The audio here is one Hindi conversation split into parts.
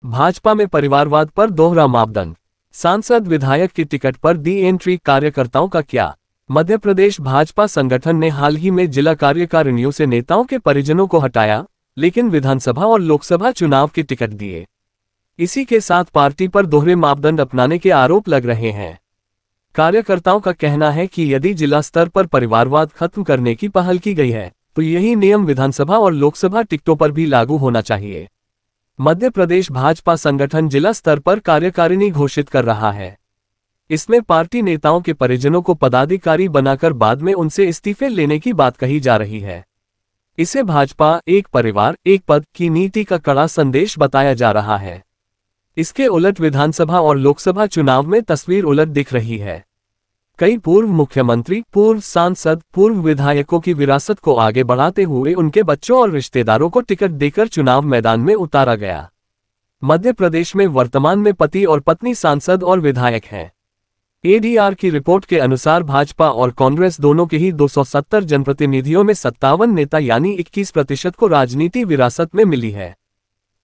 भाजपा में परिवारवाद पर दोहरा मापदंड। सांसद विधायक की टिकट पर दी एंट्री, कार्यकर्ताओं का क्या? मध्य प्रदेश भाजपा संगठन ने हाल ही में जिला कार्यकारिणियों से नेताओं के परिजनों को हटाया, लेकिन विधानसभा और लोकसभा चुनाव की टिकट दिए। इसी के साथ पार्टी पर दोहरे मापदंड अपनाने के आरोप लग रहे हैं। कार्यकर्ताओं का कहना है कि यदि जिला स्तर पर परिवारवाद खत्म करने की पहल की गई है, तो यही नियम विधानसभा और लोकसभा टिकटों पर भी लागू होना चाहिए। मध्य प्रदेश भाजपा संगठन जिला स्तर पर कार्यकारिणी घोषित कर रहा है। इसमें पार्टी नेताओं के परिजनों को पदाधिकारी बनाकर बाद में उनसे इस्तीफे लेने की बात कही जा रही है। इसे भाजपा एक परिवार एक पद की नीति का कड़ा संदेश बताया जा रहा है। इसके उलट विधानसभा और लोकसभा चुनाव में तस्वीर उलट दिख रही है। कई पूर्व मुख्यमंत्री, पूर्व सांसद, पूर्व विधायकों की विरासत को आगे बढ़ाते हुए उनके बच्चों और रिश्तेदारों को टिकट देकर चुनाव मैदान में उतारा गया। मध्य प्रदेश में वर्तमान में पति और पत्नी सांसद और विधायक हैं। एडीआर की रिपोर्ट के अनुसार भाजपा और कांग्रेस दोनों के ही 270 जनप्रतिनिधियों में 57 नेता यानी 21% को राजनीति विरासत में मिली है।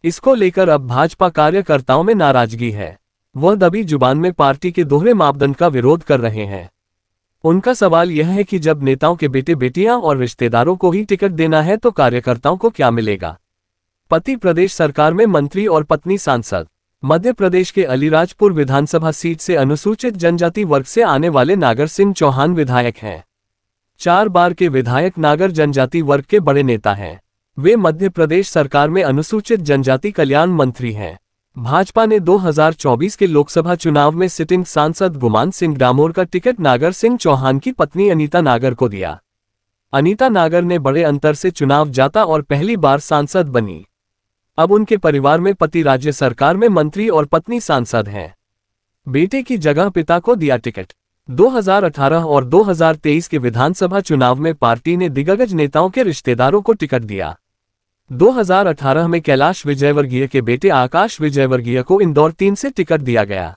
इसको लेकर अब भाजपा कार्यकर्ताओं में नाराजगी है। वह दबी जुबान में पार्टी के दोहरे मापदंड का विरोध कर रहे हैं। उनका सवाल यह है कि जब नेताओं के बेटे बेटियां और रिश्तेदारों को ही टिकट देना है तो कार्यकर्ताओं को क्या मिलेगा? पति प्रदेश सरकार में मंत्री और पत्नी सांसद। मध्य प्रदेश के अलीराजपुर विधानसभा सीट से अनुसूचित जनजाति वर्ग से आने वाले नागर सिंह चौहान विधायक हैं। 4 बार के विधायक नागर जनजाति वर्ग के बड़े नेता हैं। वे मध्य प्रदेश सरकार में अनुसूचित जनजाति कल्याण मंत्री हैं। भाजपा ने 2024 के लोकसभा चुनाव में सिटिंग सांसद गुमान सिंह डामोर का टिकट नागर सिंह चौहान की पत्नी अनीता नागर को दिया। अनीता नागर ने बड़े अंतर से चुनाव जीता और पहली बार सांसद बनी। अब उनके परिवार में पति राज्य सरकार में मंत्री और पत्नी सांसद हैं। बेटे की जगह पिता को दिया टिकट। 2018 और 2023 के विधानसभा चुनाव में पार्टी ने दिग्गज नेताओं के रिश्तेदारों को टिकट दिया। 2018 में कैलाश विजयवर्गीय के बेटे आकाश विजयवर्गीय को इंदौर 3 से टिकट दिया गया।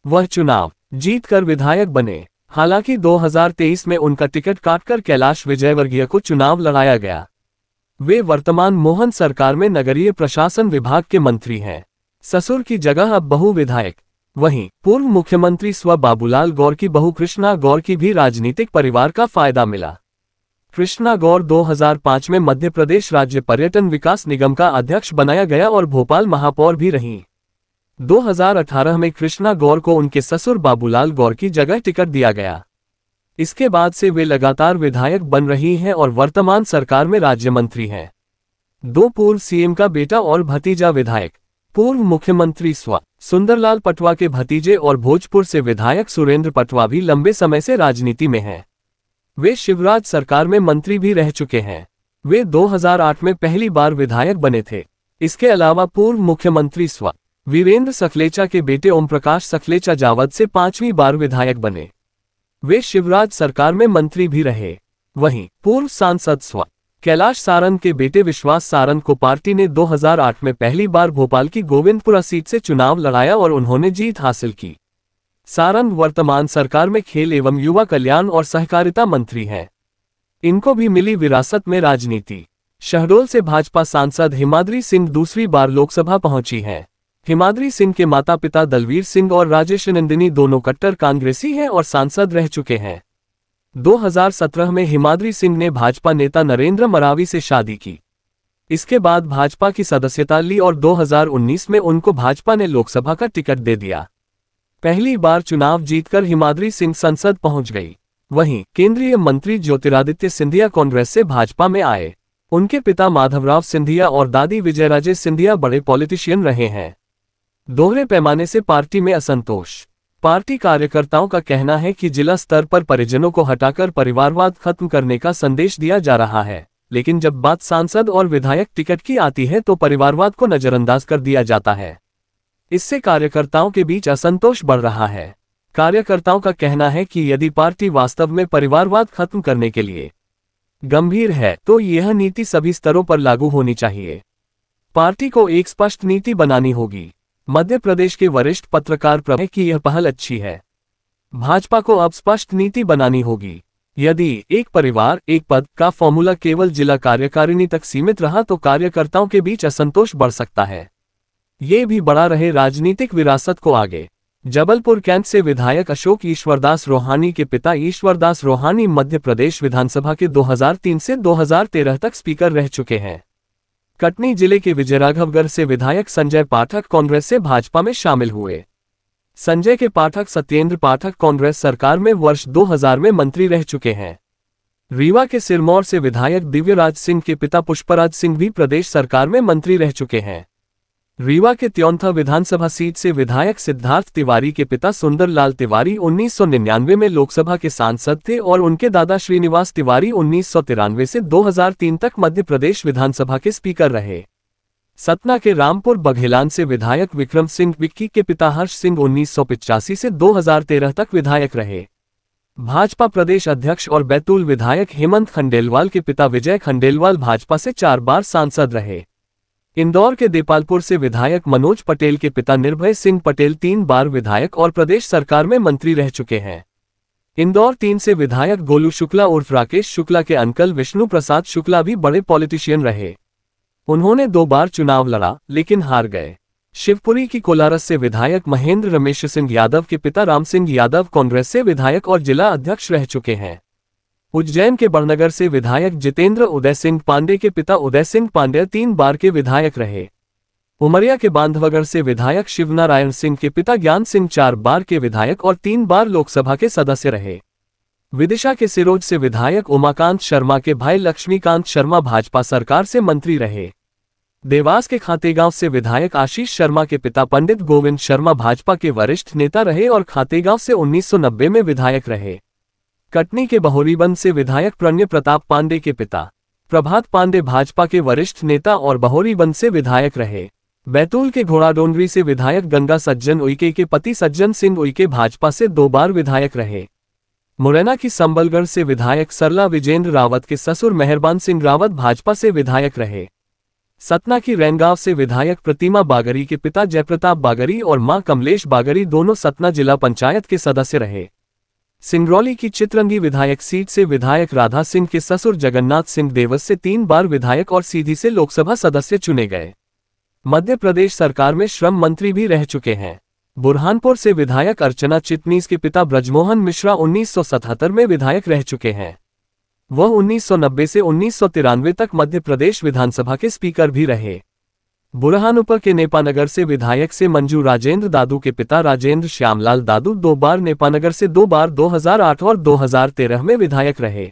वह चुनाव जीतकर विधायक बने। हालांकि 2023 में उनका टिकट काटकर कैलाश विजयवर्गीय को चुनाव लड़ाया गया। वे वर्तमान मोहन सरकार में नगरीय प्रशासन विभाग के मंत्री हैं। ससुर की जगह अब बहू विधायक। वहीं पूर्व मुख्यमंत्री स्व बाबूलाल गौर की बहू कृष्णा गौर की भी राजनीतिक परिवार का फायदा मिला। कृष्णा गौर 2005 में मध्य प्रदेश राज्य पर्यटन विकास निगम का अध्यक्ष बनाया गया और भोपाल महापौर भी रहीं। 2018 में कृष्णा गौर को उनके ससुर बाबूलाल गौर की जगह टिकट दिया गया। इसके बाद से वे लगातार विधायक बन रही हैं और वर्तमान सरकार में राज्य मंत्री हैं। 2 पूर्व सीएम का बेटा और भतीजा विधायक। पूर्व मुख्यमंत्री स्व सुंदरलाल पटवा के भतीजे और भोजपुर से विधायक सुरेंद्र पटवा भी लंबे समय से राजनीति में हैं। वे शिवराज सरकार में मंत्री भी रह चुके हैं। वे 2008 में पहली बार विधायक बने थे। इसके अलावा पूर्व मुख्यमंत्री स्व वीरेंद्र सखलेचा के बेटे ओम प्रकाश सखलेचा जावद से 5वीं बार विधायक बने। वे शिवराज सरकार में मंत्री भी रहे। वहीं पूर्व सांसद स्व कैलाश सारन के बेटे विश्वास सारन को पार्टी ने 2008 में पहली बार भोपाल की गोविंदपुरा सीट से चुनाव लड़ाया और उन्होंने जीत हासिल की। सारन वर्तमान सरकार में खेल एवं युवा कल्याण और सहकारिता मंत्री हैं। इनको भी मिली विरासत में राजनीति। शहडोल से भाजपा सांसद हिमाद्री सिंह दूसरी बार लोकसभा पहुंची हैं। हिमाद्री सिंह के माता पिता दलवीर सिंह और राजेश नंदिनी दोनों कट्टर कांग्रेसी हैं और सांसद रह चुके हैं। 2017 में हिमाद्री सिंह ने भाजपा नेता नरेंद्र मरावी से शादी की। इसके बाद भाजपा की सदस्यता ली और 2019 में उनको भाजपा ने लोकसभा का टिकट दे दिया। पहली बार चुनाव जीतकर हिमाद्री सिंह संसद पहुंच गई। वहीं केंद्रीय मंत्री ज्योतिरादित्य सिंधिया कांग्रेस से भाजपा में आए। उनके पिता माधवराव सिंधिया और दादी विजयराजे सिंधिया बड़े पॉलिटिशियन रहे हैं। दोहरे पैमाने से पार्टी में असंतोष। पार्टी कार्यकर्ताओं का कहना है कि जिला स्तर पर परिजनों को हटाकर परिवारवाद खत्म करने का संदेश दिया जा रहा है, लेकिन जब बात सांसद और विधायक टिकट की आती है तो परिवारवाद को नजरअंदाज कर दिया जाता है। इससे कार्यकर्ताओं के बीच असंतोष बढ़ रहा है। कार्यकर्ताओं का कहना है कि यदि पार्टी वास्तव में परिवारवाद खत्म करने के लिए गंभीर है तो यह नीति सभी स्तरों पर लागू होनी चाहिए। पार्टी को एक स्पष्ट नीति बनानी होगी। मध्य प्रदेश के वरिष्ठ पत्रकार प्रभा की यह पहल अच्छी है। भाजपा को अब स्पष्ट नीति बनानी होगी। यदि एक परिवार एक पद का फॉर्मूला केवल जिला कार्यकारिणी तक सीमित रहा तो कार्यकर्ताओं के बीच असंतोष बढ़ सकता है। ये भी बढ़ा रहे राजनीतिक विरासत को आगे। जबलपुर कैंट से विधायक अशोक ईश्वरदास रोहानी के पिता ईश्वरदास रोहानी मध्य प्रदेश विधानसभा के 2003 से 2013 तक स्पीकर रह चुके हैं। कटनी जिले के विजयराघवगढ़ से विधायक संजय पाठक कांग्रेस से भाजपा में शामिल हुए। संजय के पाठक सत्येंद्र पाठक कांग्रेस सरकार में वर्ष 2000 में मंत्री रह चुके हैं। रीवा के सिरमौर से विधायक दिव्यराज सिंह के पिता पुष्पराज सिंह भी प्रदेश सरकार में मंत्री रह चुके हैं। रीवा के त्योंथा विधानसभा सीट से विधायक सिद्धार्थ तिवारी के पिता सुंदरलाल तिवारी 1999 में लोकसभा के सांसद थे और उनके दादा श्रीनिवास तिवारी 1993 से 2003 तक मध्य प्रदेश विधानसभा के स्पीकर रहे। सतना के रामपुर बघेलान से विधायक विक्रम सिंह विक्की के पिता हर्ष सिंह 1985 से 2013 तक विधायक रहे। भाजपा प्रदेश अध्यक्ष और बैतूल विधायक हेमंत खंडेलवाल के पिता विजय खंडेलवाल भाजपा से 4 बार सांसद रहे। इंदौर के देपालपुर से विधायक मनोज पटेल के पिता निर्भय सिंह पटेल 3 बार विधायक और प्रदेश सरकार में मंत्री रह चुके हैं। इंदौर 3 से विधायक गोलू शुक्ला उर्फ राकेश शुक्ला के अंकल विष्णु प्रसाद शुक्ला भी बड़े पॉलिटिशियन रहे। उन्होंने 2 बार चुनाव लड़ा लेकिन हार गए। शिवपुरी की कोलारस से विधायक महेंद्र रमेश सिंह यादव के पिता राम सिंह यादव कांग्रेस से विधायक और जिला अध्यक्ष रह चुके हैं। उज्जैन के बड़नगर से विधायक जितेंद्र उदय सिंह पांडे के पिता उदय सिंह पांडे 3 बार के विधायक रहे। उमरिया के बांधवगढ़ से विधायक शिवनारायण सिंह के पिता ज्ञान सिंह 4 बार के विधायक और 3 बार लोकसभा के सदस्य रहे। विदिशा के सिरोंज से विधायक उमाकांत शर्मा के भाई लक्ष्मीकांत शर्मा भाजपा सरकार से मंत्री रहे। देवास के खातेगांव से विधायक आशीष शर्मा के पिता पंडित गोविंद शर्मा भाजपा के वरिष्ठ नेता रहे और खातेगांव से 1990 में विधायक रहे। कटनी के बहोरीबंद से विधायक प्रणय प्रताप पांडे के पिता प्रभात पांडे भाजपा के वरिष्ठ नेता और बहोरीबंद से विधायक रहे। बैतूल के घोड़ाडोंगरी से विधायक गंगा सज्जन उइके के पति सज्जन सिंह उइके भाजपा से 2 बार विधायक रहे। मुरैना की संबलगढ़ से विधायक सरला विजेंद्र रावत के ससुर मेहरबान सिंह रावत भाजपा से विधायक रहे। सतना की रैनगांव से विधायक प्रतिमा बागरी के पिता जयप्रताप बागरी और मां कमलेश बागरी दोनों सतना जिला पंचायत के सदस्य रहे। सिंगरौली की चितरंगी विधायक सीट से विधायक राधा सिंह के ससुर जगन्नाथ सिंह देवस से 3 बार विधायक और सीधी से लोकसभा सदस्य चुने गए। मध्य प्रदेश सरकार में श्रम मंत्री भी रह चुके हैं। बुरहानपुर से विधायक अर्चना चिटनीस के पिता ब्रजमोहन मिश्रा 1977 में विधायक रह चुके हैं। वह 1990 से 1993 तक मध्य प्रदेश विधानसभा के स्पीकर भी रहे। बुरहानपुर के नेपानगर से विधायक से मंजू राजेंद्र दादू के पिता राजेंद्र श्यामलाल दादू 2 बार नेपानगर से 2 बार 2008 और 2013 में विधायक रहे।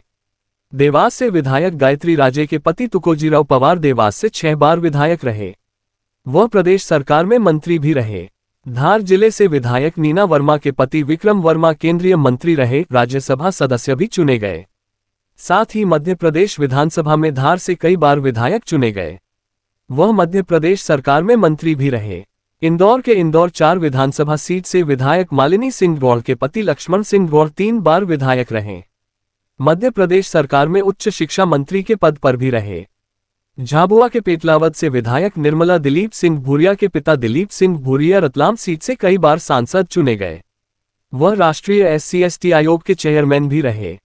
देवास से विधायक गायत्री राजे के पति तुकोजीराव पवार देवास से 6 बार विधायक रहे। वह प्रदेश सरकार में मंत्री भी रहे। धार जिले से विधायक नीना वर्मा के पति विक्रम वर्मा केंद्रीय मंत्री रहे, राज्यसभा सदस्य भी चुने गए। साथ ही मध्य प्रदेश विधानसभा में धार से कई बार विधायक चुने गए। वह मध्य प्रदेश सरकार में मंत्री भी रहे। इंदौर के इंदौर 4 विधानसभा सीट से विधायक मालिनी सिंह गौड़ के पति लक्ष्मण सिंह गौड़ 3 बार विधायक रहे। मध्य प्रदेश सरकार में उच्च शिक्षा मंत्री के पद पर भी रहे। झाबुआ के पेटलावद से विधायक निर्मला दिलीप सिंह भूरिया के पिता दिलीप सिंह भूरिया रतलाम सीट से कई बार सांसद चुने गए। वह राष्ट्रीय SC/ST आयोग के चेयरमैन भी रहे।